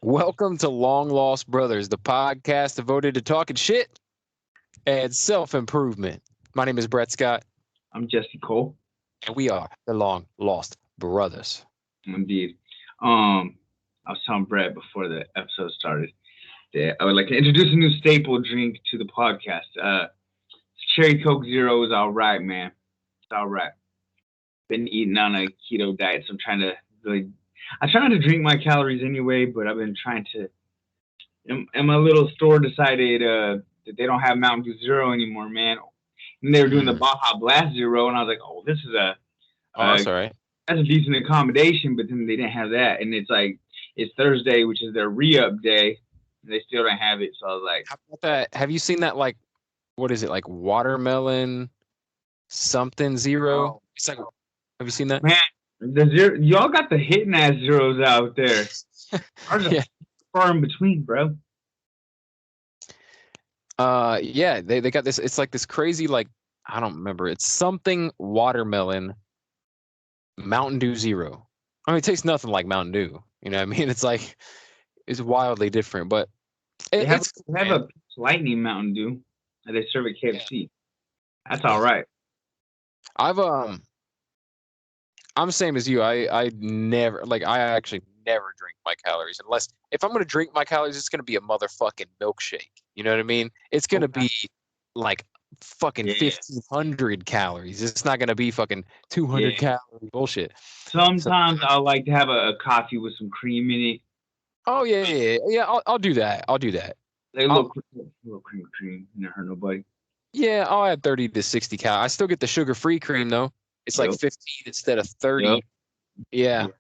Welcome to Long Lost Brothers, the podcast devoted to talking shit and self-improvement. My name is Brett Scott, I'm Jesse Cole. and we are the Long Lost Brothers. Indeed. I was telling Brett before the episode started that I would like to introduce a new staple drink to the podcast. Cherry Coke Zero is all right, man. It's all right. Been eating on a keto diet, so I'm trying to I try not to drink my calories anyway, but I've been trying to. And my little store decided that they don't have Mountain Dew Zero anymore, man. And they were doing the Baja Blast Zero, and I was like, oh, this is that's all right. That's a decent accommodation, but then they didn't have that. And it's Thursday, which is their re-up day. And they still don't have it. So I was like, How about that? Have you seen that, like, what is it, like watermelon something zero? It's like, have you seen that? man, the zero, y'all got the hitting ass zeros out there. Ours are Yeah. far in between, bro. Yeah, they got this. It's like this crazy, like, I don't remember. It's something watermelon Mountain Dew Zero. I mean, it tastes nothing like Mountain Dew. You know what I mean? It's like, it's wildly different, but They have man. a Lightning Mountain Dew that they serve at KFC. That's all right. I'm the same as you. I never, like, I actually never drink my calories unless if I'm gonna drink my calories, it's gonna be a motherfucking milkshake. You know what I mean? It's gonna be like fucking 1,500 calories. It's not gonna be fucking 200 calorie bullshit. Sometimes I like to have a coffee with some cream in it. Oh yeah. I'll do that. Like a little cream. Never hurt nobody. Yeah, I'll add 30 to 60 calories. I still get the sugar-free cream though. It's like 15 instead of 30. Yep.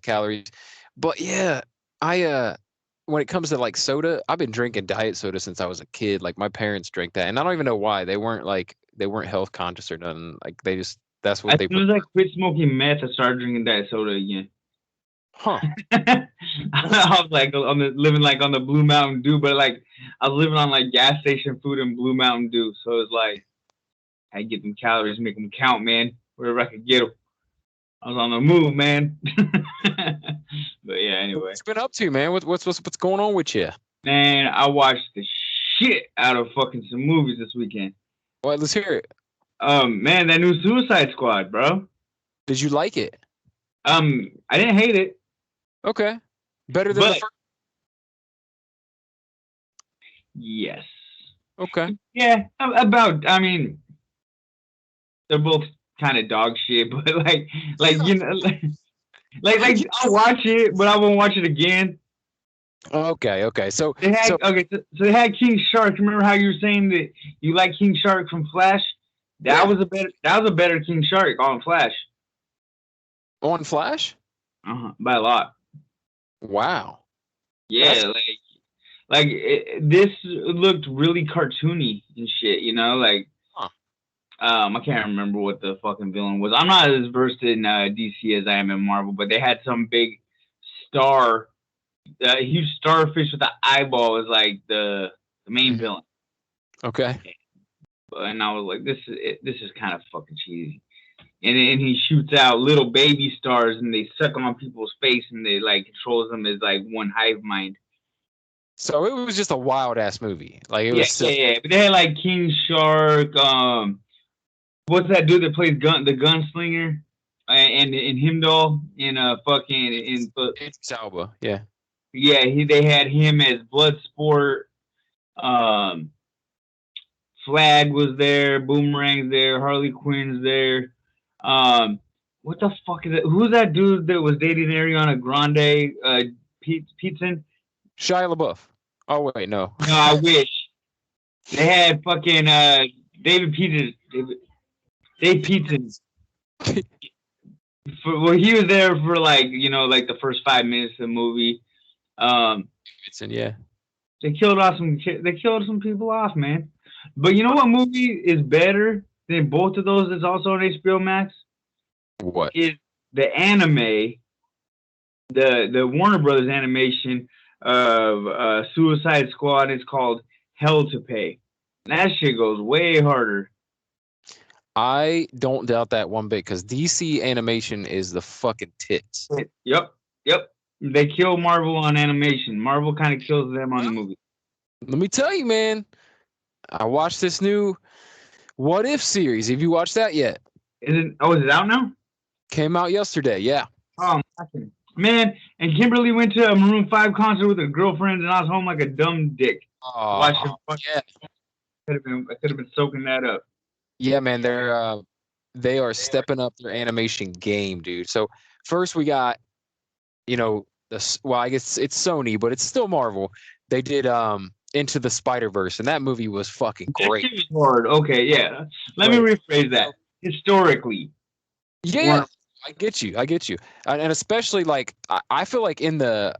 Calories. But yeah, when it comes to like soda, I've been drinking diet soda since I was a kid. Like my parents drank that, and I don't even know why. They weren't health conscious or nothing. Like that's what they. As soon as I quit smoking meth, I started drinking diet soda again. Huh. I was like living like on the Blue Mountain Dew, but like I was living on like gas station food and Blue Mountain Dew. So it's like I get them calories, make them count, man. Wherever I could get them. I was on the move, man. But yeah, anyway. What you been up to, man? What's going on with you? Man, I watched the shit out of fucking some movies this weekend. Well, let's hear it. Man, that new Suicide Squad, bro. Did you like it? I didn't hate it. Okay. Better than the first? Yes. Okay. Yeah, I mean, they're both kind of dog shit, but like you know, like I'll watch it, but I won't watch it again. Okay. So they had King Shark. Remember how you were saying that you like King Shark from Flash? That was a better King Shark on Flash. On Flash? By a lot. Wow. Yeah, this looked really cartoony and shit, you know, like I can't remember what the fucking villain was. I'm not as versed in DC as I am in Marvel, but they had some big star, huge starfish with an eyeball as like the main villain. Okay. And I was like, this is kind of fucking cheesy. And then he shoots out little baby stars, and they suck on people's face, and they like controls them as like one hive mind. So it was just a wild ass movie. Like it was. Yeah. But they had like King Shark. What's that dude that plays the gunslinger? And Heimdall in Idris Elba. Yeah. Yeah, they had him as Bloodsport. Flag was there. Boomerang's there. Harley Quinn's there. What the fuck is it? Who's that dude that was dating Ariana Grande? Peterson? Shia LaBeouf. Oh wait, no. No, I wish. They had fucking Dave Peterson. He was there for like, you know, like the first 5 minutes of the movie. Yeah. They killed some people off, man. But you know what movie is better than both of those? That's also on HBO Max. What is the anime? The Warner Brothers animation of Suicide Squad is called Hell to Pay. And that shit goes way harder. I don't doubt that one bit because DC animation is the fucking tits. Yep. They kill Marvel on animation. Marvel kind of kills them on the movie. Let me tell you, man. I watched this new What If series. Have you watched that yet? Is it out now? Came out yesterday. Yeah. Oh, man. And Kimberly went to a Maroon 5 concert with her girlfriends, and I was home like a dumb dick. Watching. Yeah. I could have been soaking that up. Yeah, man. They are stepping up their animation game, dude. So first we got, I guess it's Sony, but it's still Marvel. They did Into the Spider-Verse, and that movie was fucking great. Hard. Okay, yeah. Let me rephrase that. Historically. Yeah, I get you. And especially like I feel like in the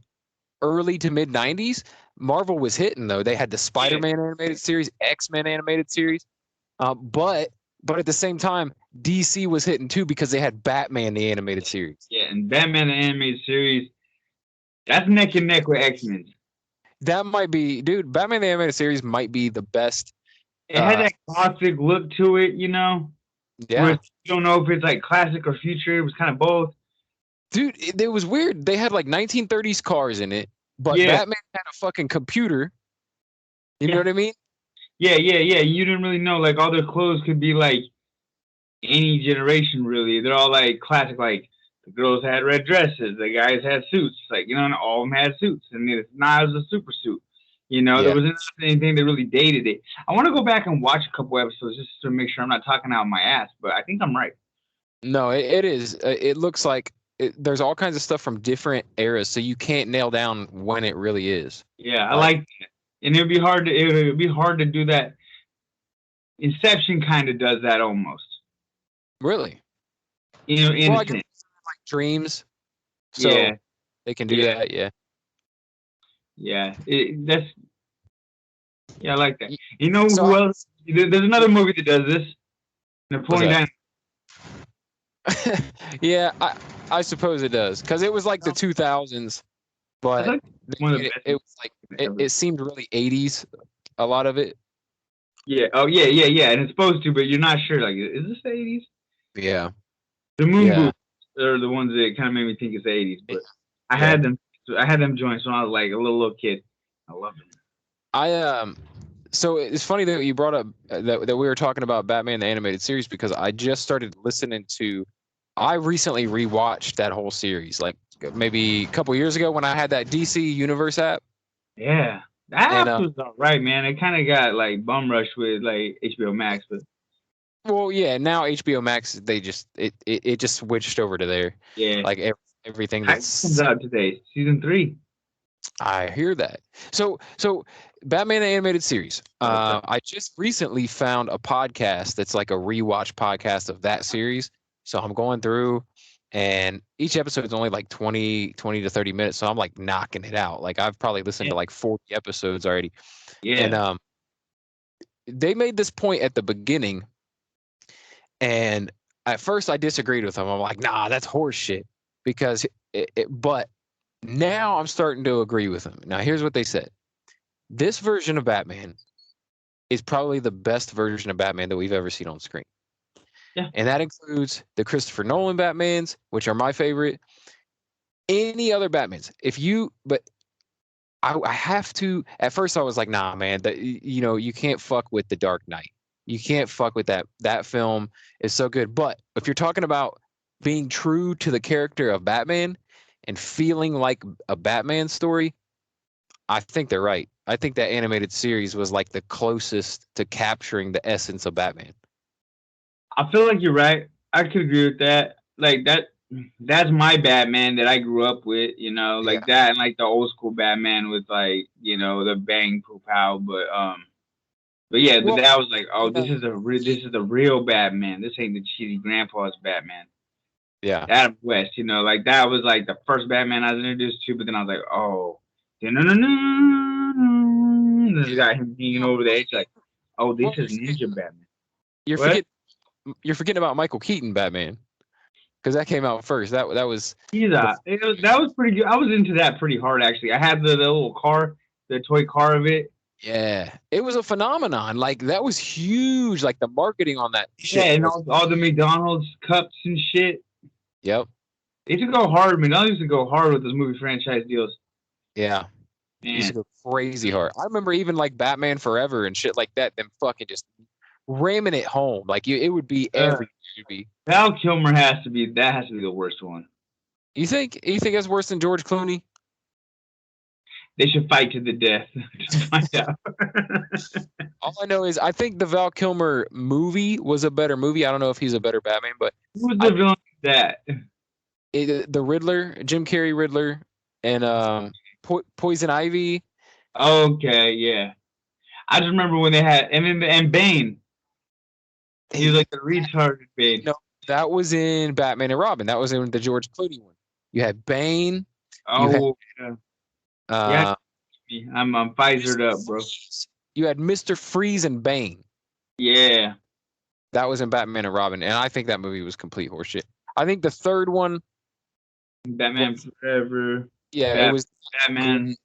early to mid 90s, Marvel was hitting though. They had the Spider-Man animated series, X-Men animated series. But at the same time, DC was hitting too because they had Batman the animated series. Yeah, and Batman the animated series, that's neck and neck with X-Men. That might be, dude. Batman the animated series might be the best. It had that classic look to it, you know. Yeah. You don't know if it's like classic or future. It was kind of both. Dude, it was weird. They had like 1930s cars in it, but Batman had a fucking computer. You know what I mean? Yeah. You didn't really know. Like all their clothes could be like any generation, really. They're all like classic. Like the girls had red dresses, the guys had suits. Like and all of them had suits, and it was a super suit. There wasn't anything that really dated it. I want to go back and watch a couple episodes just to make sure I'm not talking out my ass, but I think I'm right. No, it is. It looks like there's all kinds of stuff from different eras, so you can't nail down when it really is. Yeah, I like that. And it'd be hard to do that. Inception kind of does that almost. Really? Like dreams. So they can do that. Yeah. Yeah, I like that. Who else? There's another movie that does this. Napoleon Dynamite. Yeah, I suppose it does because it was like the 2000s, but it was like it seemed really 80s. A lot of it. Yeah. Oh yeah, and it's supposed to, but you're not sure. Like, is this the 80s? Yeah. The moon boots are the ones that kind of made me think it's the 80s, but I had them join, so I was like a little kid. I loved them. So it's funny that you brought up that we were talking about Batman the animated series because I just started listening to. I recently rewatched that whole series, like maybe a couple years ago when I had that DC Universe app. Yeah, that app was alright, man. It kind of got like bum rushed with like HBO Max, but. Well, yeah. Now HBO Max, they just it just switched over to there. Yeah. Like everything that's comes out today, season 3. I hear that. So Batman the animated series. I just recently found a podcast that's like a rewatch podcast of that series. So I'm going through, and each episode is only like 20 to 30 minutes. So I'm like knocking it out. Like I've probably listened to like 40 episodes already. Yeah. And they made this point at the beginning, and at first I disagreed with them. I'm like, nah, that's horse shit. Because but now I'm starting to agree with them. Now here's what they said. This version of Batman is probably the best version of Batman that we've ever seen on screen. Yeah. And that includes the Christopher Nolan Batmans, which are my favorite. Any other Batmans. But I have to, at first I was like, nah, man, you can't fuck with The Dark Knight. You can't fuck with that. That film is so good. But if you're talking about being true to the character of Batman and feeling like a Batman story, I think they're right. I think that animated series was like the closest to capturing the essence of Batman. I feel like you're right. I could agree with that. Like that's my Batman that I grew up with, like that, and like the old school Batman with like, the bang poo pow. But that was like, oh, this is the real Batman. This ain't the cheesy grandpa's Batman. Yeah. Adam West, like that was like the first Batman I was introduced to, but then I was like, oh, then this got him hanging over the edge, like, oh, this is Ninja Batman. You're forgetting about Michael Keaton Batman, because that came out first. That was that was pretty good. I was into that pretty hard actually. I had the little car, the toy car of it. Yeah, it was a phenomenon. Like that was huge. Like the marketing on that Yeah, shit and was. all the McDonald's cups and shit. Yep. They used to go hard. McDonald's used to go hard with those movie franchise deals. Yeah. Used to Man, go crazy hard. I remember even like Batman Forever and shit like that. Them fucking just ramming it home. Like it would be every movie. Val Kilmer has to be the worst one. You think? You think that's worse than George Clooney? They should fight to the death to find out. All I know is I think the Val Kilmer movie was a better movie. I don't know if he's a better Batman, but Who's the villain of that? the Riddler, Jim Carrey Riddler, and Poison Ivy. Okay, yeah. I just remember when they had and Bane. He was like the retarded Bane. No, that was in Batman and Robin. That was in the George Clooney one. You had Bane. Oh, yeah. I'm Pfizered up, bro. You had Mr. Freeze and Bane. Yeah. That was in Batman and Robin, and I think that movie was complete horseshit. I think the third one, Batman Forever. Yeah, it was Batman.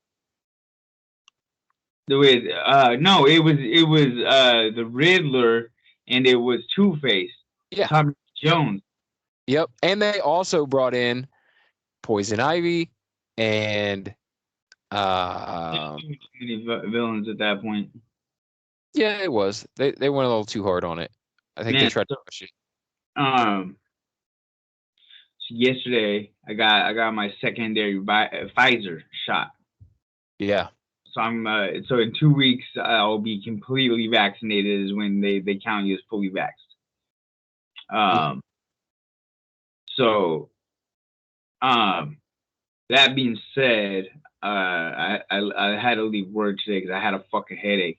No, it was the Riddler, and it was Two-Face. Yeah, Tommy Jones. Yep, and they also brought in Poison Ivy and many villains at that point. Yeah, it was. They went a little too hard on it. I think they tried to push it. So yesterday I got my secondary Pfizer shot. Yeah. So so in 2 weeks I'll be completely vaccinated is when they count you as fully vaxxed. That being said, I had to leave work today because I had a fucking headache,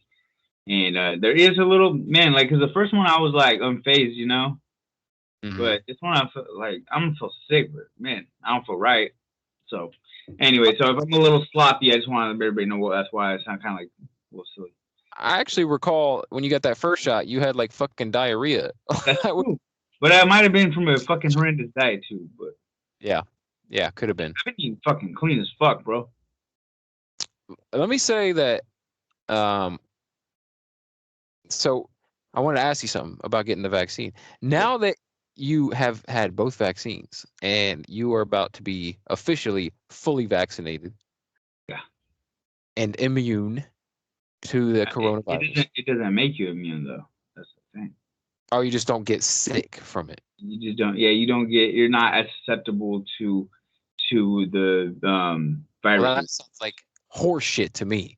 and there is a little like because the first one I was like unfazed, you know, but this one I feel like I'm so sick, but man, I don't feel right. So anyway, so if I'm a little sloppy, I just wanted everybody to know that's why I sound kind of like a little silly. I actually recall when you got that first shot, you had like fucking diarrhea. That's true. But I might have been from a fucking horrendous diet too. But yeah, could have been. I've been eating fucking clean as fuck, bro. Let me say that. So I want to ask you something about getting the vaccine. Now that you have had both vaccines and you are about to be officially fully vaccinated, and immune to the coronavirus. It doesn't make you immune though. That's the thing. Oh, you just don't get sick from it. You just don't. Yeah, you're not as susceptible to the virus. Well, that sounds like horse shit to me.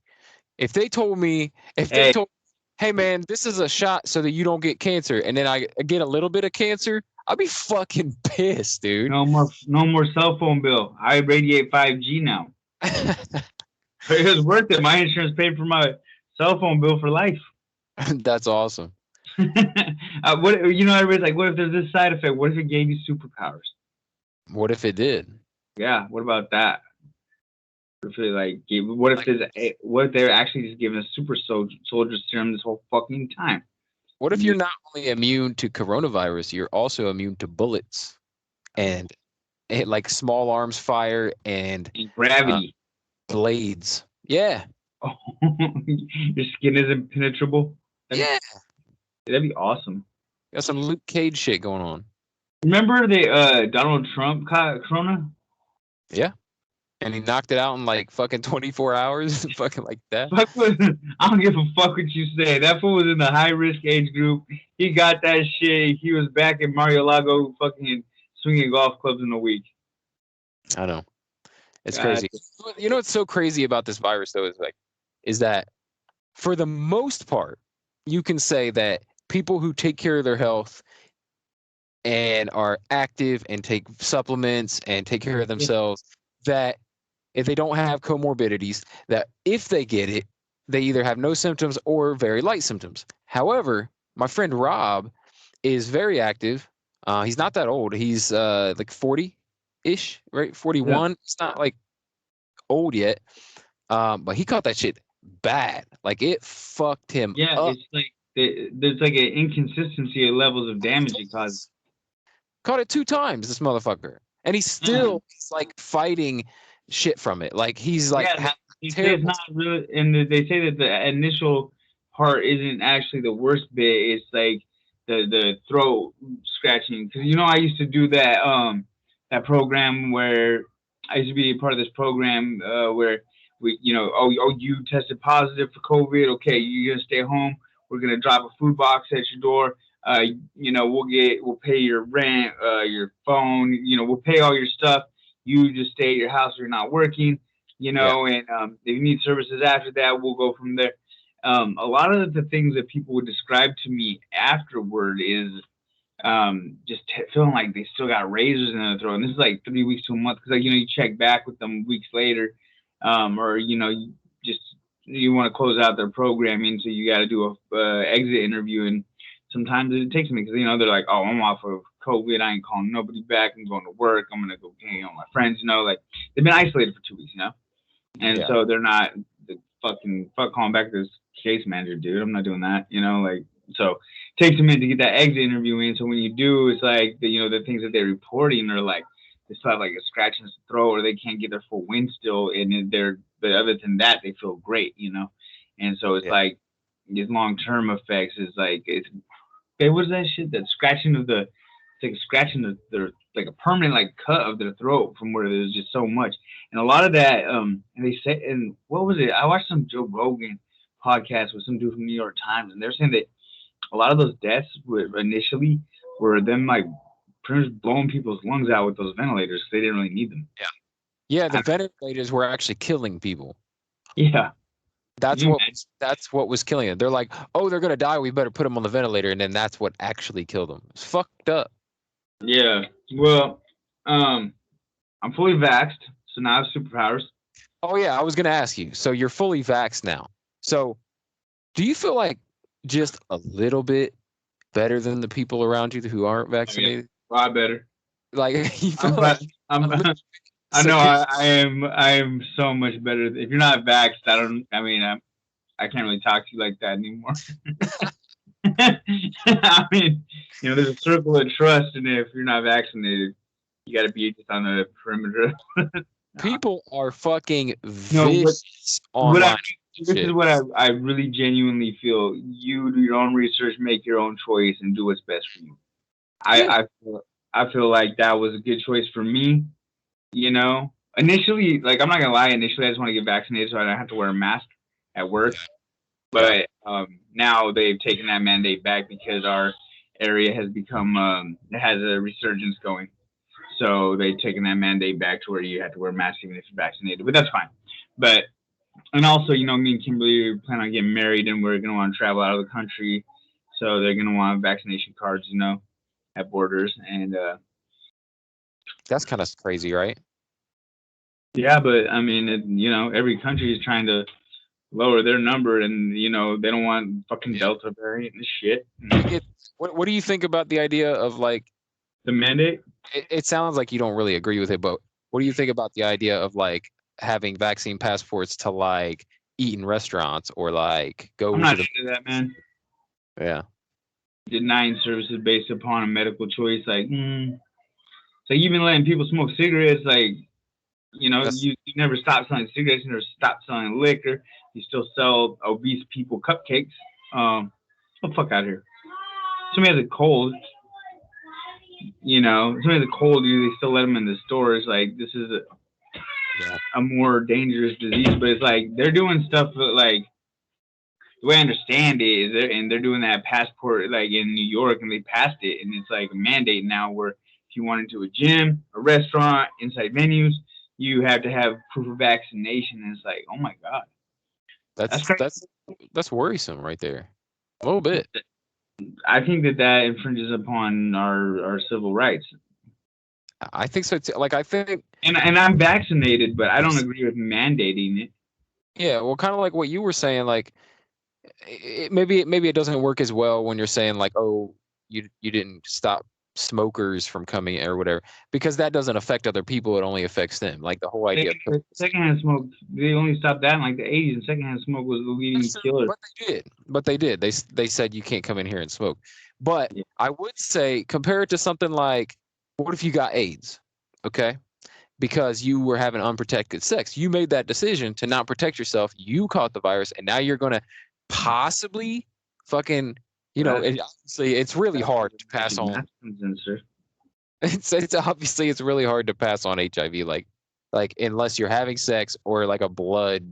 If they told me, hey man, this is a shot so that you don't get cancer, and then I get a little bit of cancer, I'll be fucking pissed, dude. No more cell phone bill. I radiate 5G now. It was worth it. My insurance paid for my cell phone bill for life. That's awesome. Everybody's like, what if there's this side effect? What if it gave you superpowers? What if it did? Yeah, what about that? What if they're actually just giving us super soldier serum this whole fucking time? What if you're not only immune to coronavirus, you're also immune to bullets and like small arms fire and gravity blades? Yeah. Oh, your skin is impenetrable. Yeah. That'd be awesome. Got some Luke Cage shit going on. Remember the Donald Trump caught corona? Yeah. And he knocked it out in like fucking 24 hours. Fucking like that. I don't give a fuck what you say. That fool was in the high risk age group. He got that shit. He was back in Mar-a-Lago fucking swinging golf clubs in a week. I know. It's crazy. You know what's so crazy about this virus though is that for the most part, you can say that people who take care of their health and are active and take supplements and take care of themselves, that if they don't have comorbidities, that if they get it, they either have no symptoms or very light symptoms. However, my friend Rob is very active. He's not that old. He's like 40-ish, right? 41. Yeah. It's not like old yet. But he caught that shit bad. Like it fucked him up. Yeah, it's like there's like an inconsistency of levels of damage it causes. Caught it 2 times, this motherfucker. And he's still like fighting shit from it. Like he's like They say it's terrible. not really, and they say that the initial part isn't actually the worst bit. It's like the throat scratching. Because I used to do that program where I used to be a part of this program where you tested positive for COVID. Okay, you're gonna stay home. We're gonna drop a food box at your door. We'll pay your rent, your phone. We'll pay all your stuff. You just stay at your house. You're not working. Yeah, And if you need services after that, we'll go from there. A lot of the things that people would describe to me afterward is just feeling like they still got razors in their throat. And this is like 3 weeks to a month because, you check back with them weeks later, or you just you want to close out their programming, so you got to do a exit interview, and sometimes it takes me because they're like, oh, I'm off of COVID, I ain't calling nobody back, I'm going to work, I'm gonna go hang out with my friends, like they've been isolated for 2 weeks, and yeah, so they're not the fuck calling back this case manager, dude. I'm not doing that, so it takes a minute to get that exit interview in. So when you do, it's like the things that they're reporting are like they still have like a scratch in the throat, or they can't get their full wind still, and but other than that, they feel great, And so it's yeah. like these long term effects is like what is that shit? That scratching of the it's like scratching their like a permanent like cut of their throat from where there's just so much. And a lot of that, and they say, and what was it? I watched some Joe Rogan podcast with some dude from New York Times, and they're saying that a lot of those deaths initially were them like pretty much blowing people's lungs out with those ventilators because they didn't really need them. Yeah. Yeah, the I, ventilators were actually killing people. yeah. Can That's you what imagine? that's what was killing them. They're like, oh, they're gonna die. We better put them on the ventilator, and then that's what actually killed them. It's fucked up. Yeah. Well, I'm fully vaxxed, so now I have superpowers. Oh yeah, I was gonna ask you. So you're fully vaxxed now. So do you feel like just a little bit better than the people around you who aren't Oh, yeah. vaccinated? A lot better. Like you feel I'm, like I'm, a little I so know you're I am so much better. If you're not vaxxed, I can't really talk to you like that anymore. I mean, there's a circle of trust, and if you're not vaccinated, you got to be just on the perimeter. people are fucking No, vicious what I online this is shit. what I really genuinely feel. You do your own research, make your own choice, and do what's best for you. I Yeah. I feel, I feel like that was a good choice for me. Initially, like I'm not gonna lie, initially I just want to get vaccinated so I don't have to wear a mask at work. Yeah. But now they've taken that mandate back because our area has become it has a resurgence going. So they've taken that mandate back to where you have to wear a mask even if you're vaccinated. But that's fine. But and also, me and Kimberly plan on getting married, and we're gonna want to travel out of the country, so they're gonna want vaccination cards, at borders. And That's kind of crazy, right? yeah, but I mean, every country is trying to lower their number, and they don't want fucking Yeah. Delta variant and shit. Like it what do you think about the idea of like The mandate. it sounds like you don't really agree with it, but what do you think about the idea of like having vaccine passports to like eat in restaurants or like I'm go to not the into that, man. yeah. Denying services based upon a medical choice, like, so you've been letting people smoke cigarettes, like, That's you never stop selling cigarettes, you never stop selling liquor, you still sell obese people cupcakes. Get the fuck out of here. Somebody has a cold, somebody has a cold, they still let them in the stores. Like, this is yeah. a more dangerous disease, but it's like they're doing stuff that, like, the way I understand it is they're doing that passport like in New York, and they passed it, and it's like a mandate now where if you went into a gym, a restaurant, inside venues, you have to have proof of vaccination. And it's like, oh my god, that's That's crazy. that's worrisome right there. A little bit. I think that infringes upon our civil rights. I think so too. Like I think And I'm vaccinated, but I don't agree with mandating it. yeah, well kind of like what you were saying like maybe it doesn't work as well when you're saying like oh you didn't stop smokers from coming or whatever because that doesn't affect other people, it only affects them, like the whole idea of Secondhand smoke, they only stopped that in like the 80s, and secondhand smoke was the leading that's true, killer. but they did they said you can't come in here and smoke, but Yeah. I would say compare it to something like what if you got AIDS, okay, because you were having unprotected sex. You made that decision to not protect yourself. You caught the virus, and now you're going to possibly fucking, and obviously it's really hard to pass on. It's obviously it's really hard to pass on HIV, like unless you're having sex or like a blood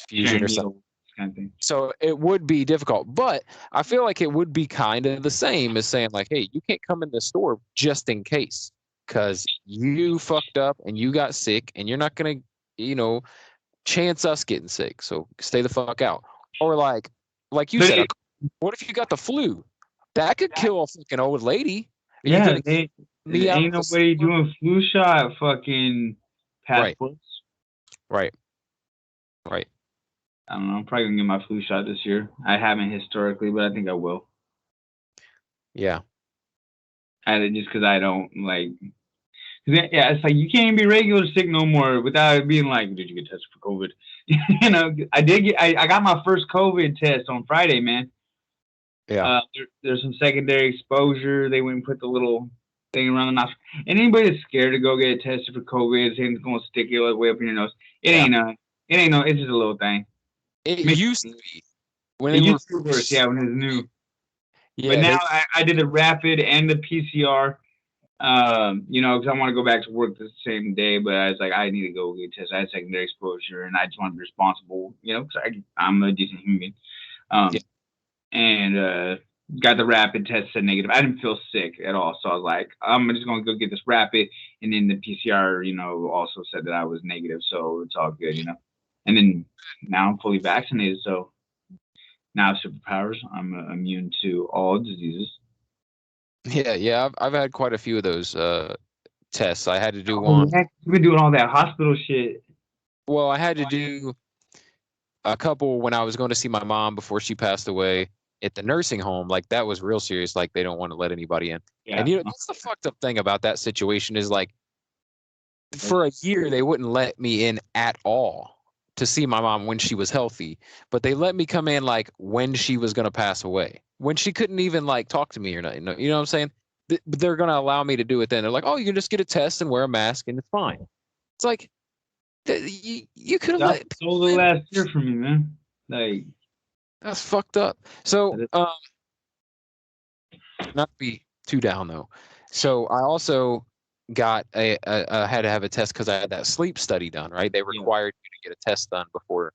fusion or something. Kind of thing. So it would be difficult, but I feel like it would be kind of the same as saying like, hey, you can't come in the store just in case because you fucked up and you got sick and you're not going to, chance us getting sick. So stay the fuck out. Or like you said, what if you got the flu? That could kill a fucking old lady. Yeah, ain't nobody doing flu shot fucking passports. Right. I don't know. I'm probably gonna get my flu shot this year. I haven't historically, but I think I will. Yeah. Just because I don't like. Yeah, it's like you can't even be regular sick no more without it being like, did you get tested for COVID? I did get. I got my first COVID test on Friday, man. Yeah. There's some secondary exposure. They went and put the little thing around the nostril. And anybody that's scared to go get tested for COVID, saying it's gonna stick it way up in your nose. It's just a little thing. It used to be. When it used to be worse, when it was new. Yeah, but now I did the rapid and the PCR, because I want to go back to work the same day, but I was like, I need to go get tested. I had secondary exposure, and I just want to be responsible, because I'm a decent human being. And got the rapid test, said negative. I didn't feel sick at all, so I was like, I'm just going to go get this rapid, and then the PCR, also said that I was negative, so it's all good, And then now I'm fully vaccinated, so now I have superpowers. I'm immune to all diseases. Yeah. I've had quite a few of those tests. I had to do one. You've been doing all that hospital shit. Well, I had to do a couple when I was going to see my mom before she passed away at the nursing home. Like that was real serious. Like they don't want to let anybody in. Yeah. And that's the fucked up thing about that situation is like for a year they wouldn't let me in at all to see my mom when she was healthy, but they let me come in like when she was going to pass away, when she couldn't even like talk to me or nothing. You know what I'm saying? They're going to allow me to do it then. They're like, oh, you can just get a test and wear a mask and it's fine. It's like, you could have let stole the last year from me, man. Like that's fucked up. So not to be too down though. So I also got I had to have a test because I had that sleep study done, right? They required you to get a test done before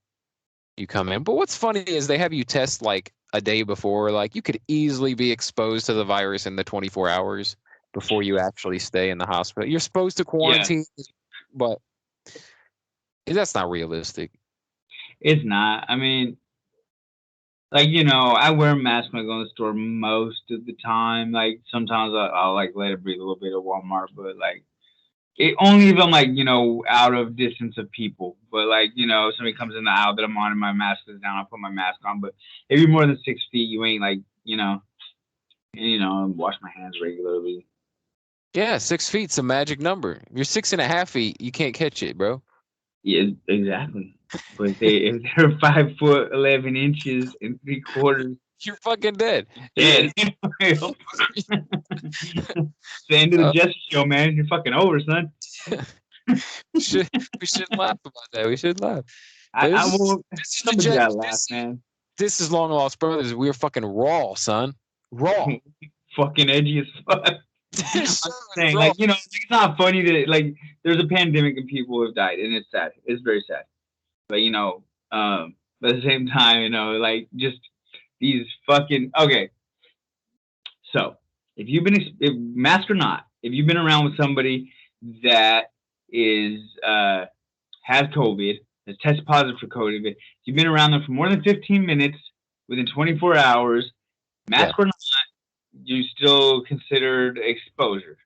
you come in. But what's funny is they have you test like a day before. Like you could easily be exposed to the virus in the 24 hours before you actually stay in the hospital. You're supposed to quarantine, but that's not realistic. It's not. I mean, like, I wear a mask when I go in the store most of the time. Like, sometimes I'll like let it breathe a little bit at Walmart, but like, it only if I'm like, out of distance of people. But like, somebody comes in the aisle that I'm on and my mask is down, I'll put my mask on. But if you're more than 6 feet, you ain't like, wash my hands regularly. Yeah, 6 feet's a magic number. If you're 6.5 feet, you can't catch it, bro. Yeah, exactly. But if they're 5 foot 11 inches and 3/4, you're fucking dead. Dead. The end of the Jesse show, man. You're fucking over, son. we should laugh about that. We should laugh. Somebody gotta laugh, man. This is Long Lost Brothers. We're fucking raw, son. Raw. Fucking edgy as fuck. I'm saying, like, it's not funny that like there's a pandemic and people have died, and it's sad. It's very sad. But but at the same time, like just these fucking okay. So if you've been mask or not, if you've been around with somebody that is has COVID, has tested positive for COVID, you've been around them for more than 15 minutes within 24 hours, mask or not, you still considered exposure,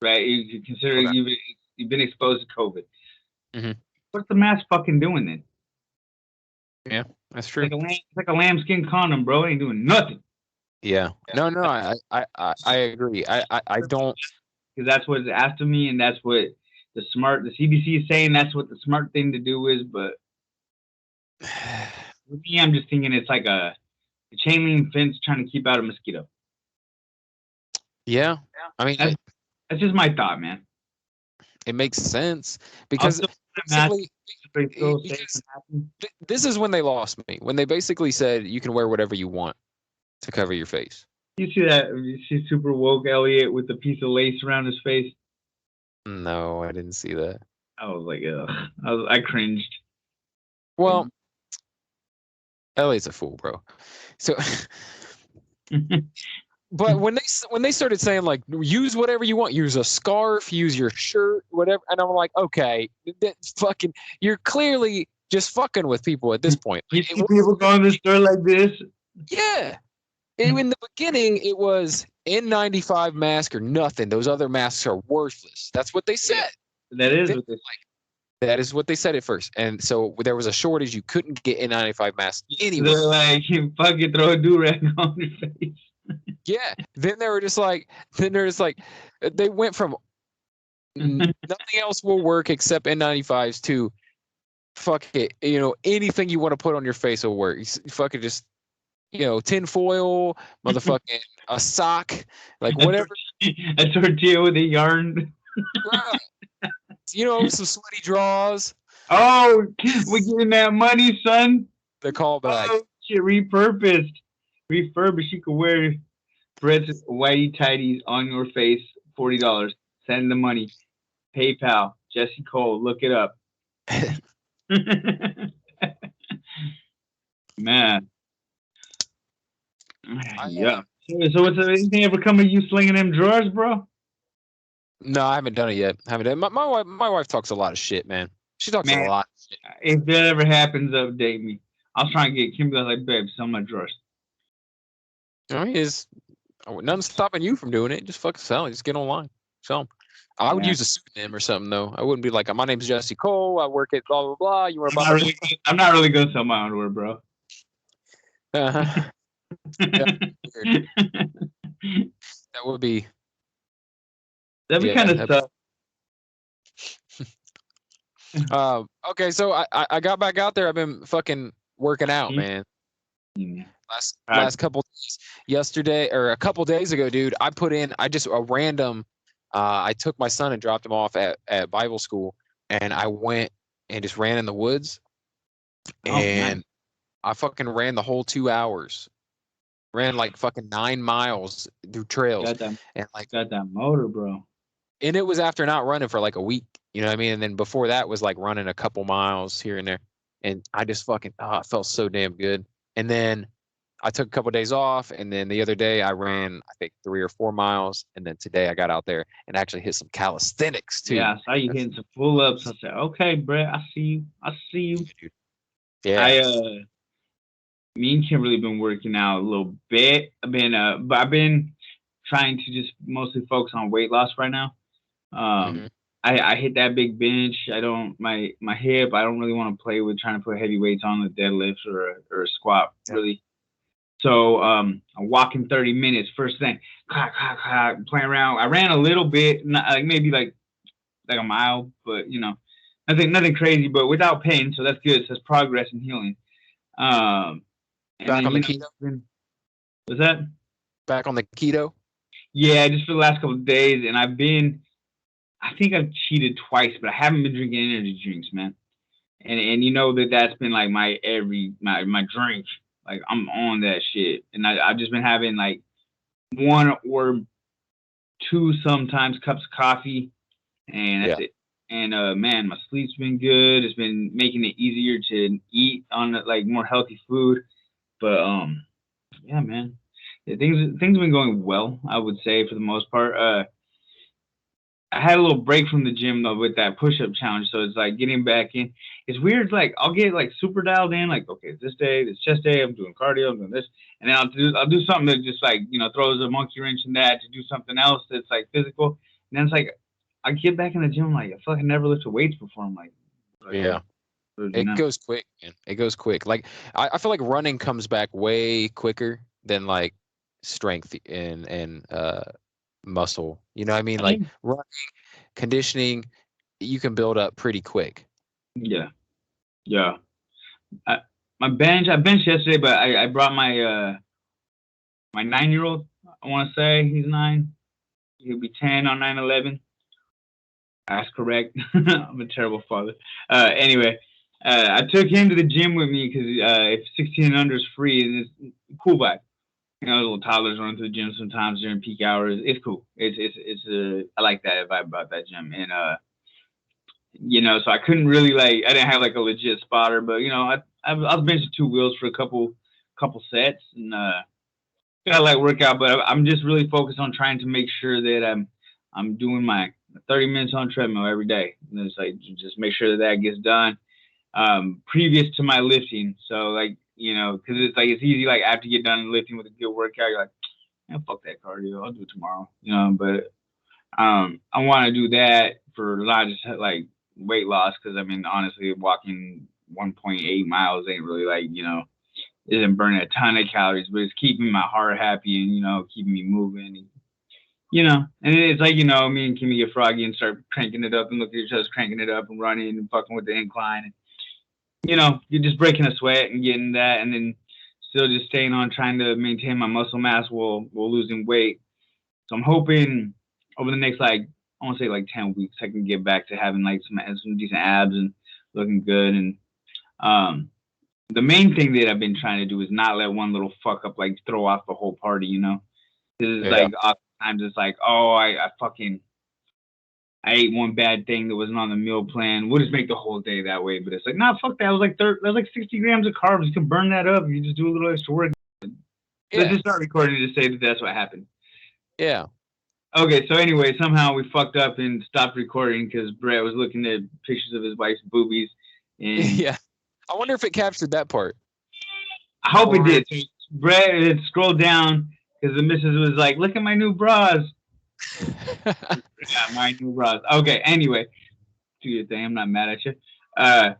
right? You consider you've been exposed to COVID. Mm-hmm. What's the mask fucking doing then? Yeah, that's true. It's like a lambskin condom, bro. It ain't doing nothing. Yeah. No, I agree. I don't. Because that's what it's asked of me, and that's what the CDC is saying. That's what the smart thing to do is. But with me, I'm just thinking it's like a chain link fence trying to keep out a mosquito. Yeah. I mean, that's just my thought, man. It makes sense I'll because still wear a mask basically, so you feel safe because and happy. this is when they lost me. When they basically said you can wear whatever you want to cover your face. You see that? You see super woke Elliot with a piece of lace around his face. No, I didn't see that. I was like, ugh. I cringed. Like, Well, Elliot's a fool, bro. So, but when they started saying like use whatever you want, use a scarf, use your shirt, whatever, and I'm like, okay, that's fucking, you're clearly just fucking with people at this point. you Like, see people going to the store like this. yeah. In the beginning, it was N95 mask or nothing. Those other masks are worthless. That's what they Yeah, said. that is They- what this. that is what they said at first. And so there was a shortage. You couldn't get N95 masks anywhere. They're like, you fucking throw a do-rag on your face. Yeah. Then they were just like, they went from nothing else will work except N95s to fuck it. Anything you want to put on your face will work. You fucking just, tin foil, motherfucking a sock, like whatever. A tortilla with a yarn. Some sweaty draws. Oh, we're getting that money, son. The callback. Oh, shit, repurposed. Refurbished. You could wear Brett's whitey tighties on your face. $40. Send the money. PayPal. Jesse Cole. Look it up. Man. Yeah. So what's anything ever come of you slinging them drawers, bro? No, I haven't done it yet. Haven't done. My wife talks a lot of shit, man. She talks a lot of shit. If that ever happens, update me. I was trying to get Kimberly, like, babe, sell my drawers. I mean, nothing's stopping you from doing it. Just fucking sell it. Just get online. Sell them. I would use a pseudonym or something though. I wouldn't be like, my name's Jesse Cole. I work at blah blah blah. You want to buy? I'm not really gonna sell my underwear, bro. That would be. That'd be kind of tough. Okay, so I got back out there. I've been fucking working out, man. Last couple days. Yesterday or a couple days ago, dude, I put in just a random. I took my son and dropped him off at Bible school, and I went and just ran in the woods, and nice. I fucking ran the whole 2 hours. Ran like fucking 9 miles through trails. Got that motor, bro. And it was after not running for like a week, you know what I mean? And then before that was like running a couple miles here and there. And I just fucking, it felt so damn good. And then I took a couple of days off. And then the other day I ran, I think 3 or 4 miles. And then today I got out there and actually hit some calisthenics too. Yeah, I saw you hitting some pull-ups. I said, okay, Brett, I see you. Yeah. Me and Kimberly been working out a little bit. I've been trying to just mostly focus on weight loss right now. I hit that big bench. My hip. I don't really want to play with trying to put heavy weights on the deadlifts or a squat really. So I'm walking 30 minutes. First thing, playing around. I ran a little bit, maybe like a mile, but nothing crazy, but without pain. So that's good. So that's progress and healing. Back on the keto? What's that? Back on the keto? Yeah, just for the last couple of days, and I think I've cheated twice, but I haven't been drinking energy drinks, man. And that's been like my drink. Like I'm on that shit, and I've just been having like 1 or 2 sometimes cups of coffee, and that's it. And man, my sleep's been good. It's been making it easier to eat on like more healthy food. But yeah, man, things have been going well, I would say, for the most part. I had a little break from the gym though with that push-up challenge, so it's like getting back in. It's weird, like I'll get like super dialed in, like okay, this day, this chest day, I'm doing cardio, I'm doing this, and then I'll do something that just like throws a monkey wrench in that to do something else that's like physical, and then it's like I get back in the gym, like I fucking never lifted weights before. I'm like yeah. It goes quick, man. It goes quick. Like I feel like running comes back way quicker than like strength and muscle. You know what I mean? Like running, conditioning, you can build up pretty quick. Yeah. I benched yesterday, but I brought my 9-year-old. I want to say he's 9. He'll be 10 on 9/11. That's correct. I'm a terrible father. Anyway, I took him to the gym with me because if 16 and under is free and it's cool vibe. You know, little toddlers run to the gym sometimes during peak hours. It's cool. I like that vibe about that gym. And you know, so I couldn't really I didn't have like a legit spotter, but you know, I was benching two wheels for a couple sets and got a light workout, but I'm just really focused on trying to make sure that I'm doing my 30 minutes on treadmill every day. And it's like just make sure that gets done previous to my lifting. So like you know, because it's easy like after you get done lifting with a good workout, you're like, man, fuck that cardio, I'll do it tomorrow. You know, but I want to do that for not just like weight loss because I mean honestly, walking 1.8 miles ain't really like you know isn't burning a ton of calories, but it's keeping my heart happy and you know keeping me moving. And, you know, and it's like you know me and Kimmy get froggy and start cranking it up and look at each other cranking it up and running and fucking with the incline. And, you know, you're just breaking a sweat and getting that, and then still just staying on trying to maintain my muscle mass while losing weight. So I'm hoping over the next like I want to say like 10 weeks I can get back to having like some decent abs and looking good. And um the main thing that I've been trying to do is not let one little fuck up like throw off the whole party, you know. Because it's Yeah. like oftentimes it's like, oh, I ate one bad thing that wasn't on the meal plan. We'll just make the whole day that way. But it's like, nah, fuck that. It was like that was like 60 grams of carbs. You can burn that up. You just do a little extra work. Let's Yeah. just start recording to say that that's what happened. Yeah. Okay, so anyway, somehow we fucked up and stopped recording because Brett was looking at pictures of his wife's boobies, and Yeah. I wonder if it captured that part. I hope it Or did. So Brett had scrolled down because the missus was like, "Look at my new bras." Yeah, my new bras. Okay, anyway, do your thing. I'm not mad at you. Uh,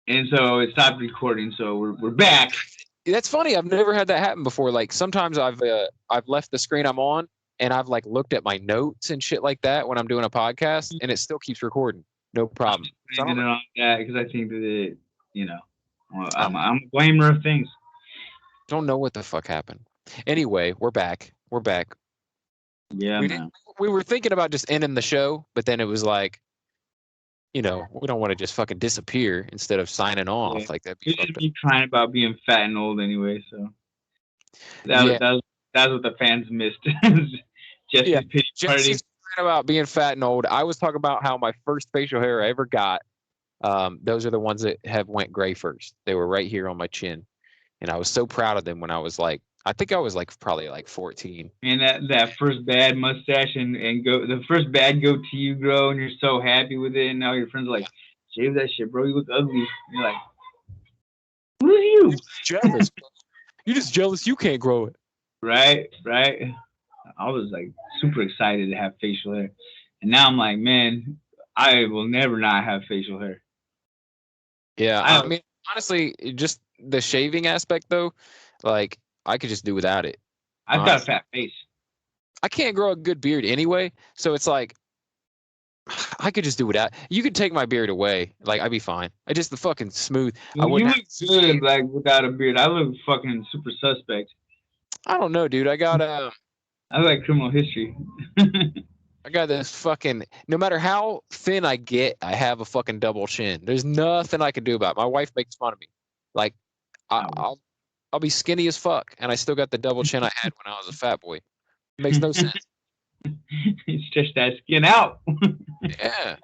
and so it stopped recording. So we're back. That's funny. I've never had that happen before. Like sometimes I've left the screen I'm on and I've like looked at my notes and shit like that when I'm doing a podcast and it still keeps recording. No problem. So I Blaming don't, it on that because I think that it, you know, I I'm a blamer of things. don't know what the fuck happened. Anyway, we're back. We're back. Yeah, We didn't. man. We were thinking about just ending the show, but then it was like, you know, we don't want to just fucking disappear instead of signing Yeah. off. Like that'd be It's fucked just up. me crying about being fat and old anyway. So Yeah. that's what the fans missed. Yeah. Jesse's pity party. Jesse's talking about being fat and old. I was talking about how my first facial hair I ever got. Those are the ones that have went gray first. They were right here on my chin, and I was so proud of them when I was like, I think I was like probably like 14. And that first bad mustache and go the first bad goatee you grow and you're so happy with it and now your friends are like, shave that shit, bro. You look ugly. And you're like, who's you? Jealous. You're just jealous you can't grow it. Right, right. I was like super excited to have facial hair. And now I'm like, man, I will never not have facial hair. Yeah, I I mean, honestly, just the shaving aspect though, like I could just do without it. I've got a fat face. I can't grow a good beard anyway, so it's like I could just do without. You could take my beard away, like I'd be fine. I just the fucking smooth. I You wouldn't. look good like without a beard. I look fucking super suspect. I don't know, dude. I got I like criminal history. I got this fucking. No matter how thin I get, I have a fucking double chin. There's nothing I can do about it. My wife makes fun of me. Like I'll be skinny as fuck, and I still got the double chin I had when I was a fat boy. It makes no sense. It's just that skin out. Yeah.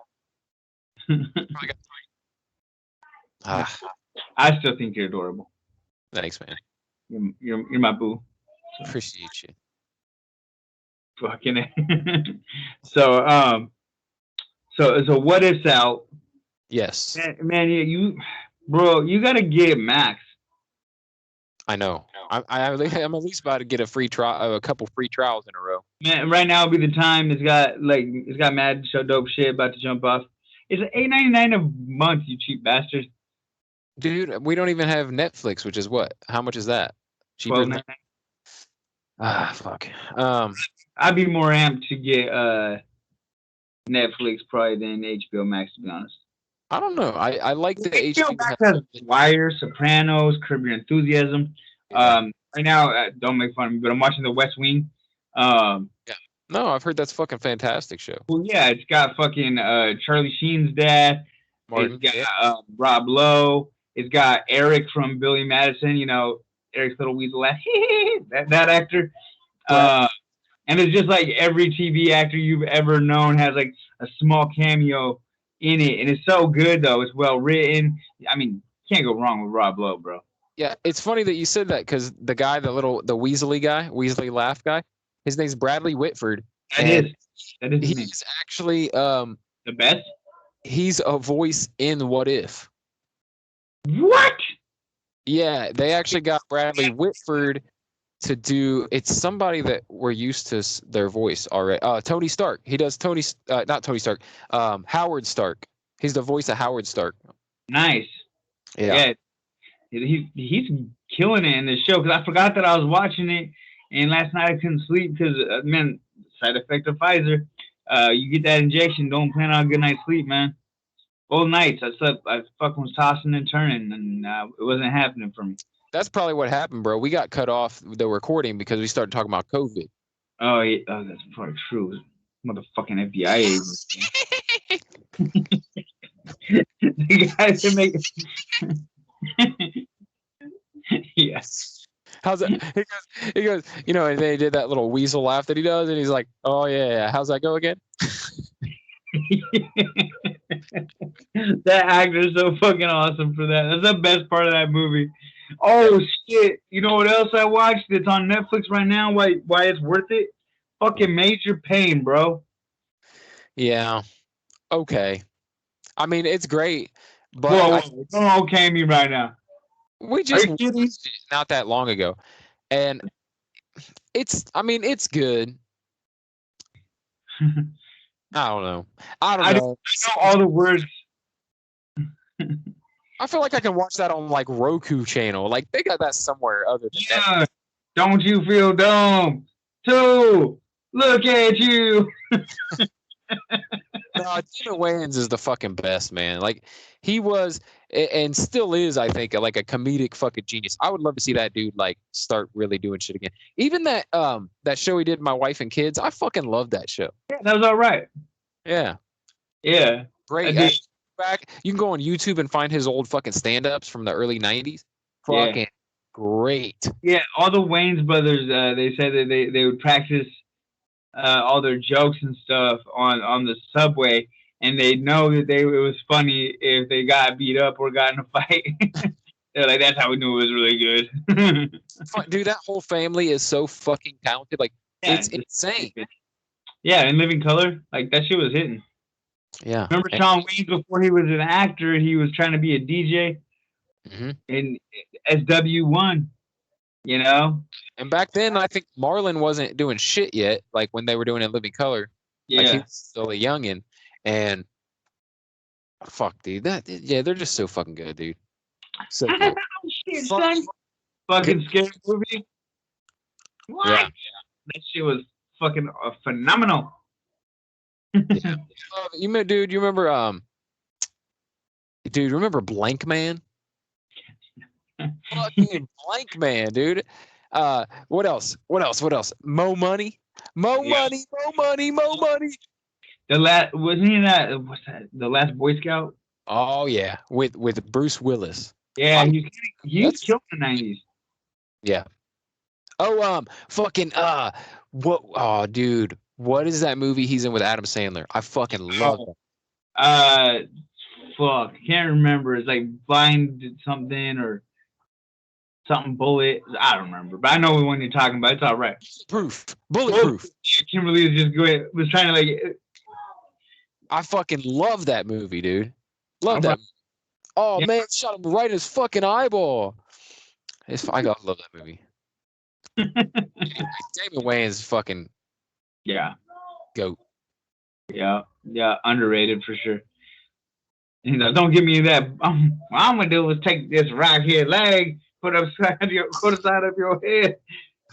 I still think you're adorable. Thanks, man. You're my boo. Appreciate you. Fucking. So so what if's out? Yes, Man, you bro, you gotta get Max. I know. I'm at least about to get a free trial, a couple free trials in a row. Man, right now would be the time. It's got mad show dope shit about to jump off. It's $8.99 a month, you cheap bastard. Dude, we don't even have Netflix, which is what? How much is that? Cheaper than that? Fuck. I'd be more amped to get Netflix probably than HBO Max, to be honest. I don't know. I like the HBO Max has Wire, Sopranos, Curb Your Enthusiasm. Right now, don't make fun of me, but I'm watching The West Wing. Yeah. No, I've heard that's a fucking fantastic show. Well, yeah, it's got fucking Charlie Sheen's dad. It's Martin. got Yeah. Rob Lowe. It's got Eric from Billy Madison. You know, Eric's little weasel laugh. that actor. Brad. And it's just like every TV actor you've ever known has like a small cameo in it, and it's so good though. It's well written. I mean, can't go wrong with Rob Lowe, bro. Yeah, it's funny that you said that because the guy, the Weasley guy, Weasley laugh guy, his name's Bradley Whitford. That is his name. He's actually The best. he's a voice in What If. What? Yeah, they actually got Bradley Whitford to do. It's somebody that we're used to their voice already. Tony Stark. He does not Tony Stark. Howard Stark. He's the voice of Howard Stark. Nice. Yeah. He's killing it in this show because I forgot that I was watching it, and last night I couldn't sleep because man, side effect of Pfizer. You get that injection, don't plan on a good night's sleep, man. Both nights I slept, I fucking was tossing and turning, and it wasn't happening for me. That's probably what happened, bro. We got cut off the recording because we started talking about COVID. Oh, yeah. Oh, that's probably true. Motherfucking FBI agents. The guys that make. Yes. How's that? He goes, you know, and they did that little weasel laugh that he does, and he's like, oh, yeah. How's that go again? That actor is so fucking awesome for that. That's the best part of that movie. Oh, shit. You know what else I watched? It's on Netflix right now. Why it's worth it? Fucking Major Pain, bro. Yeah. Okay. I mean, it's great, but don't okay me right now. We just watched it not that long ago, and it's good. I don't know. I know all the words. I feel like I can watch that on like Roku channel. Like they got that somewhere other than that. Don't you feel dumb? Two, look at you. No, Damon Wayans is the fucking best, man. Like he was and still is, I think, like a comedic fucking genius. I would love to see that dude like start really doing shit again. Even that show he did, My Wife and Kids, I fucking love that show. Yeah, that was all right. Yeah. Yeah. Great. Back, you can go on YouTube and find his old fucking stand-ups from the early 90s. Fucking great. Yeah, all the Wayans brothers, they said that they would practice all their jokes and stuff on the subway, and they know that it was funny if they got beat up or got in a fight. They're like, that's how we knew it was really good. Dude, that whole family is so fucking talented. Like, it's insane. Yeah, in Living Color, like that shit was hitting. Yeah. Remember Shawn Wayans before he was an actor, he was trying to be a DJ in SW1, you know? And back then, I think Marlon wasn't doing shit yet, like when they were doing In Living Color. Yeah. Like he was still a youngin'. And fuck, dude. They're just so fucking good, dude. So good. Shit, son. Fucking scary movie. What? Yeah. That shit was fucking phenomenal. Yeah. You remember remember Blank Man? Fucking Blank Man, dude. What else? Mo Money. Money. Wasn't he that? What's that? The Last Boy Scout. Oh yeah, with Bruce Willis. Yeah, he was killed in the 90s. Yeah. Oh fucking what? Oh dude, what is that movie he's in with Adam Sandler? I fucking love it. Fuck, can't remember. It's like Blind something or something bullet. I don't remember, but I know the one you're talking about. It's all right. Bulletproof. Kimberly was trying to like. I fucking love that movie, dude. Love that. Oh yeah. Man, shot him right in his fucking eyeball. I love that movie. Damon Wayans fucking goat. Yeah, underrated for sure. You know, don't give me that. What I'm gonna do is take this right here leg, put it side of your head.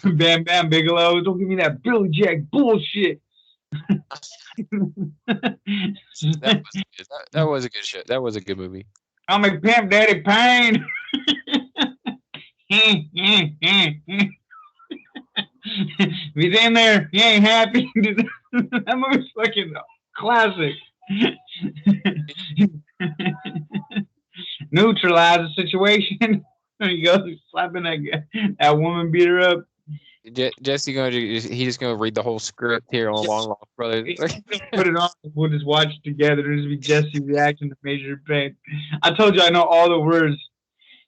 Bam Bam Bigelow. Don't give me that Billy Jack bullshit. That was a good shit. That was a good movie. I'm a pimp daddy pain. he's in there, he ain't happy. That movie's fucking classic. Neutralize the situation. There you go, slapping that woman, beat her up. Jesse he's just gonna read the whole script here on Long Lost Brothers. Put it on. We'll just watch it together. It'll just be Jesse reacting to Major Pain. I told you I know all the words.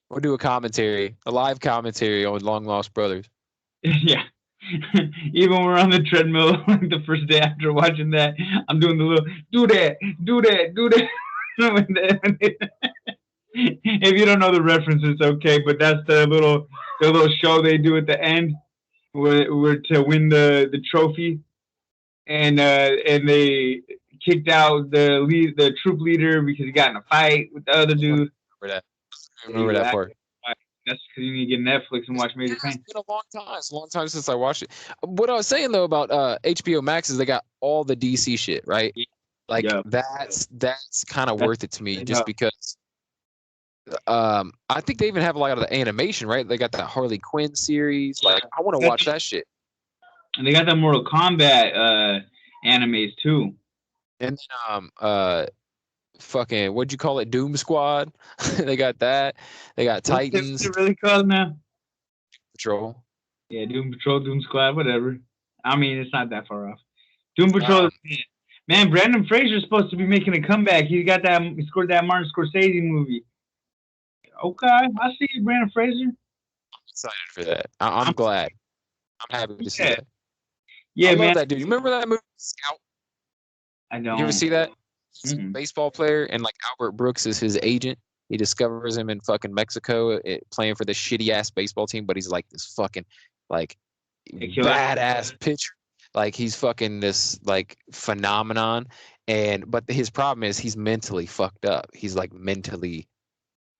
We'll do a live commentary on Long Lost Brothers. Yeah. Even when we're on the treadmill, like the first day after watching that, I'm doing the little do that. If you don't know the reference, it's okay. But that's the little show they do at the end, where to win the trophy, and they kicked out the troop leader because he got in a fight with the other dude. Remember that part. That's because you need to get Netflix and watch Major Pain. It's been a long time. It's a long time since I watched it. What I was saying though about HBO Max is they got all the DC shit, right? Like that's kind of worth it to me, just because. I think they even have a lot of the animation, right? They got that Harley Quinn series. Like I want to watch that shit. And they got the Mortal Kombat animes too. And then fucking what'd you call it? Doom Squad. They got that. They got Titans. What's it really called now? Patrol. Yeah, Doom Patrol, Doom Squad, whatever. I mean, it's not that far off. Doom Patrol. Man, Brandon Fraser's supposed to be making a comeback. He scored that Martin Scorsese movie. Okay, I see you, Brandon Fraser. I'm excited for that. I'm glad. I'm happy to see that. Yeah, I man. love that dude. You remember that movie, Scout? I don't. You ever see that? He's a baseball player, and like Albert Brooks is his agent. He discovers him in fucking Mexico, playing for this shitty ass baseball team, but he's like this fucking like badass pitcher. Like he's fucking this like phenomenon, but his problem is he's mentally fucked up. He's like mentally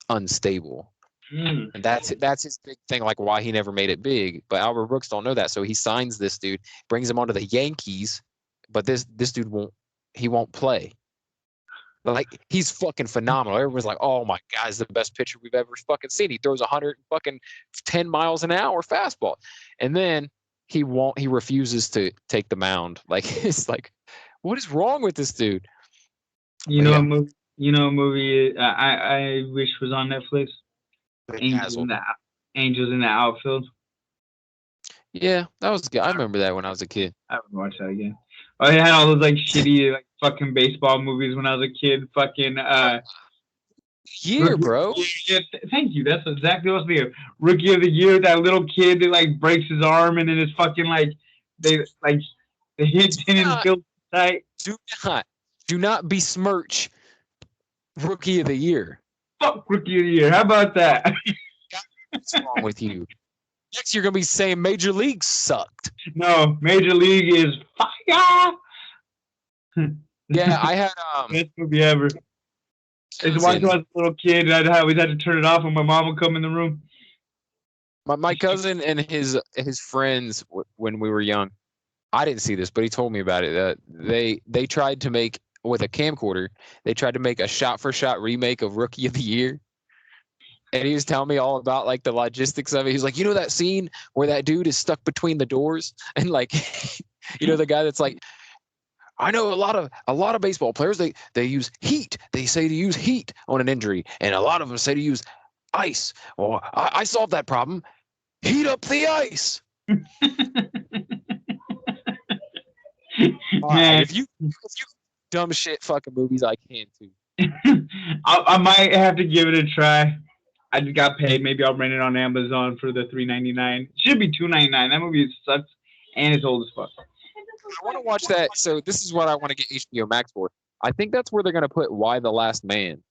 unstable, and that's his big thing. Like why he never made it big. But Albert Brooks don't know that, so he signs this dude, brings him onto the Yankees, but this dude won't play. Like he's fucking phenomenal. Everyone's like, "Oh my God, he's the best pitcher we've ever fucking seen." He throws 110 miles an hour fastball, and then he refuses to take the mound. Like it's like, what is wrong with this dude? You know a movie I wish was on Netflix. Angels in the Outfield. Yeah, that was good. I remember that when I was a kid. I would watch that again. Oh, I had all those like shitty like fucking baseball movies when I was a kid. Fucking bro. Yeah, thank you. That's exactly what I was thinking. Rookie of the Year. That little kid that like breaks his arm and then it's fucking like they hit and feel tight. Do not besmirch Rookie of the Year. Fuck Rookie of the Year. How about that? What's wrong with you? Next, you're gonna be saying Major League sucked. No, Major League is fire. Yeah, I had best movie ever. I used to watch when I was a little kid, and I'd always had to turn it off when my mom would come in the room. My cousin and his friends when we were young, I didn't see this, but he told me about it. They tried to make with a camcorder. They tried to make a shot-for-shot remake of Rookie of the Year. And he was telling me all about like the logistics of it. He's like, you know that scene where that dude is stuck between the doors, and like, you know the guy that's like, I know a lot of baseball players they use heat. They say to use heat on an injury, and a lot of them say to use ice. Well, I solved that problem. Heat up the ice. Right, if you dumb shit fucking movies, I can too. I might have to give it a try. I just got paid. Maybe I'll rent it on Amazon for the $3.99. Should be $2.99. That movie sucks and it's old as fuck. I want to watch that. So this is what I want to get HBO Max for. I think that's where they're gonna put Y the Last Man.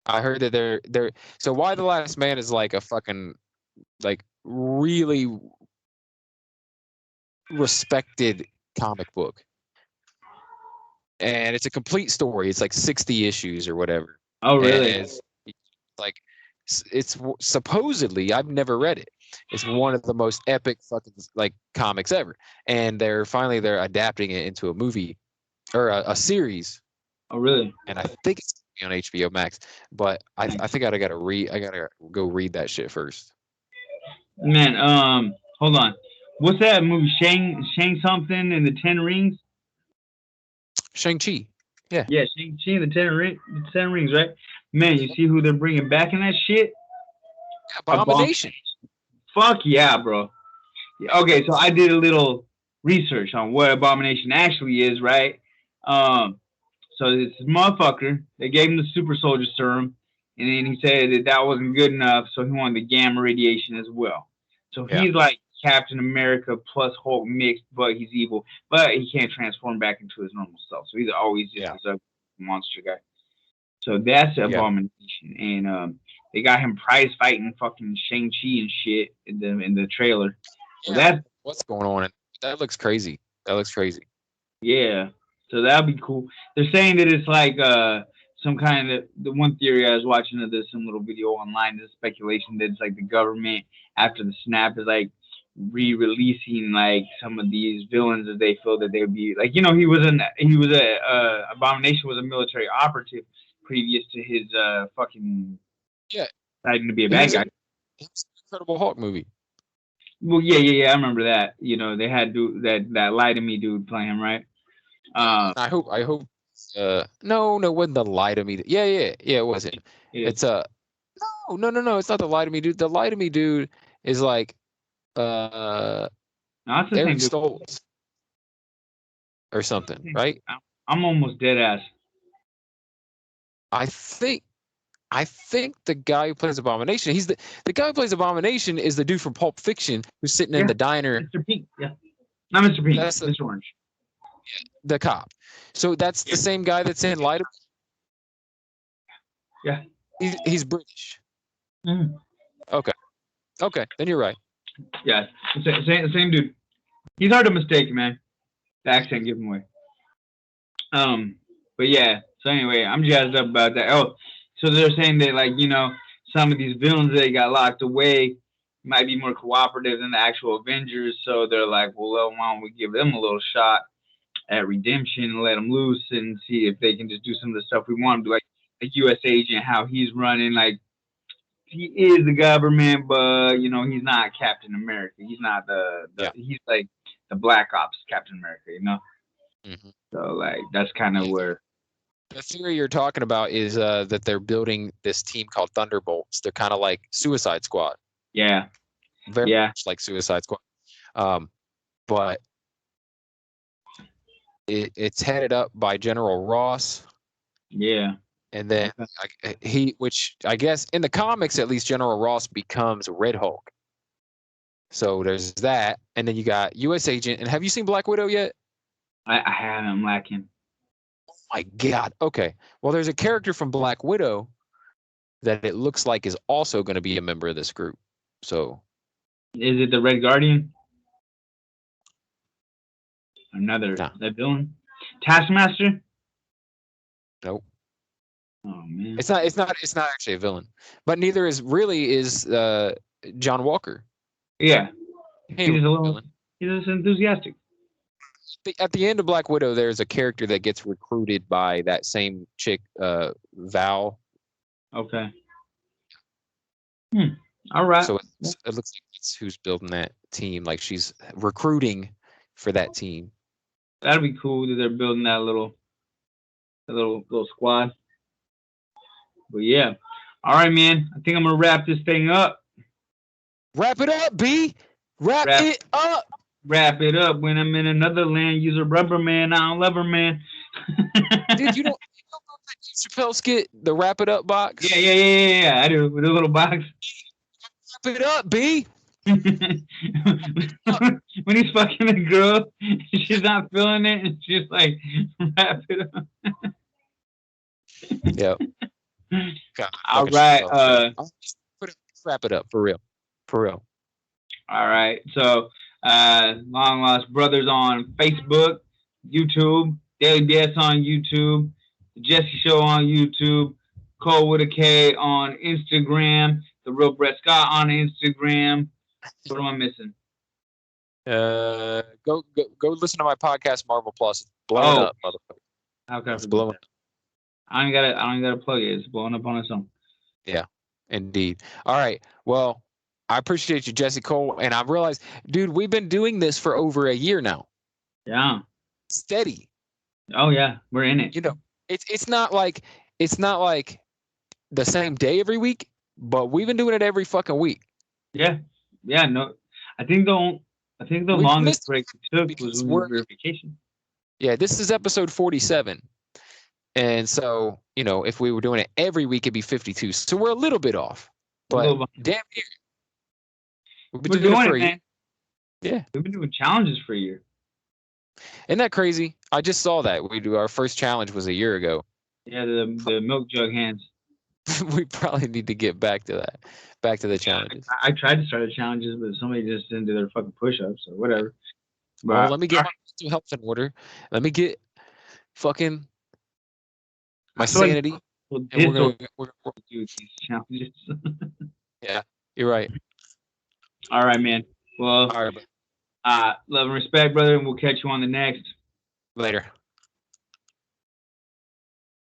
I heard that they're so Y the Last Man is like a fucking like really respected comic book, and it's a complete story. It's like 60 issues or whatever. Oh really? It's supposedly, I've never read it. It's one of the most epic fucking like comics ever, and they're adapting it into a movie or a series. Oh really? And I think it's on HBO Max, but I think I gotta go read that shit first. Man, hold on. What's that movie? Shang something and the Ten Rings. Shang-Chi. Yeah. Yeah, Shang-Chi and the Ten Rings, right? Man, you see who they're bringing back in that shit? Abomination. Fuck yeah, bro. Okay, so I did a little research on what Abomination actually is, right? So this motherfucker, they gave him the super soldier serum, and then he said that that wasn't good enough, so he wanted the gamma radiation as well. So Yeah. he's like Captain America plus Hulk mixed, but he's evil, but he can't transform back into his normal self. So he's always just this monster guy. So that's Abomination, and they got him prize fighting fucking Shang-Chi and shit in the trailer. So that's what's going on. That looks crazy. Yeah, so that'd be cool. They're saying that it's like some kind of the one theory I was watching of this some little video online. There's speculation that it's like the government after the snap is like re-releasing like some of these villains that they feel that they would be like Abomination was a military operative previous to his fucking deciding to be a bad guy. It's an Incredible Hulk movie. Well, yeah. I remember that. You know, they had that Lie to Me dude play him, right? I hope. No, it wasn't the Lie to Me. Yeah, it wasn't. It's no. It's not the Lie to Me dude. The Lie to Me dude is like no, it's the Eric same Stoltz or something, right? I'm almost dead ass. I think the guy who plays Abomination, he's the guy who plays Abomination is the dude from Pulp Fiction who's sitting in the diner. Mr. Pink, yeah. Not Mr. Pink, Mr. Orange. The cop. So that's the same guy that's in Lie to Me? Yeah. He's British. Mm. Okay, then you're right. Yeah, same dude. He's hard to mistake, man. The accent give him away. But yeah, so anyway, I'm jazzed up about that. Oh, so they're saying that, like, you know, some of these villains that got locked away might be more cooperative than the actual Avengers. So they're like, well, why don't we give them a little shot at redemption and let them loose and see if they can just do some of the stuff we want to do, like U.S. Agent, how he's running. Like, he is the government, but, you know, he's not Captain America. He's not he's like the Black Ops Captain America, you know? Mm-hmm. So, like, that's kind of where. The theory you're talking about is that they're building this team called Thunderbolts. They're kind of like Suicide Squad. Yeah. Very much like Suicide Squad. But it's headed up by General Ross. Yeah. And then which I guess in the comics, at least, General Ross becomes Red Hulk. So there's that. And then you got U.S. Agent. And have you seen Black Widow yet? I haven't. I'm lacking. Oh my God. Okay. Well, there's a character from Black Widow that it looks like is also going to be a member of this group. So. Is it the Red Guardian? That villain? Taskmaster? Nope. Oh man. It's not actually a villain. But neither is John Walker. Yeah. He's just enthusiastic. At the end of Black Widow, there's a character that gets recruited by that same chick, Val. Okay. All right. So it looks like it's who's building that team. Like, she's recruiting for that team. That'd be cool that they're building that little squad. But yeah. All right, man. I think I'm gonna wrap this thing up. Wrap it up, B. Wrap it up. Wrap it up. When I'm in another land, use a rubber man. I don't love her, man. Dude, you don't know that Chappelle skit, the wrap it up box? Yeah. I do, with a little box. Wrap it up, B. When he's fucking a girl, she's not feeling it, and she's like, wrap it up. Yep. All right. Wrap it up, for real. All right. So, Long Lost Brothers on Facebook, YouTube, Daily BS on YouTube, The Jesse Show on YouTube, Cole with a K on Instagram, The Real Brett Scott on Instagram. What am I missing? Go listen to my podcast, Marvel Plus. It's blowing up, motherfucker. Okay. It's blowing up. I don't gotta plug it. It's blowing up on its own. Yeah, indeed. All right. Well, I appreciate you, Jesse Cole. And I realized, dude, we've been doing this for over a year now. Yeah. Steady. Oh yeah, we're in it. You know, it's not like the same day every week, but we've been doing it every fucking week. Yeah. Yeah. No, I think the We've longest missed break we took was because when we were on vacation. yeah, this is episode 47. And so, if we were doing it every week, it'd be 52. So we're a little bit off, A but little, damn near. We've been we're doing it doing for it, a year. man. Yeah. We've been doing challenges for a year. Isn't that crazy? I just saw that. Our first challenge was a year ago. Yeah, the milk jug hands. We probably need to get back to that. Back to the challenges. I tried to start the challenges, but somebody just didn't do their fucking push-ups or whatever. Well, But let me get my mental health in order. Let me get fucking my I feel like sanity. people And did we're do these challenges. yeah, you're right. All right, man. Well, All right, love and respect, brother, and we'll catch you on the next. later.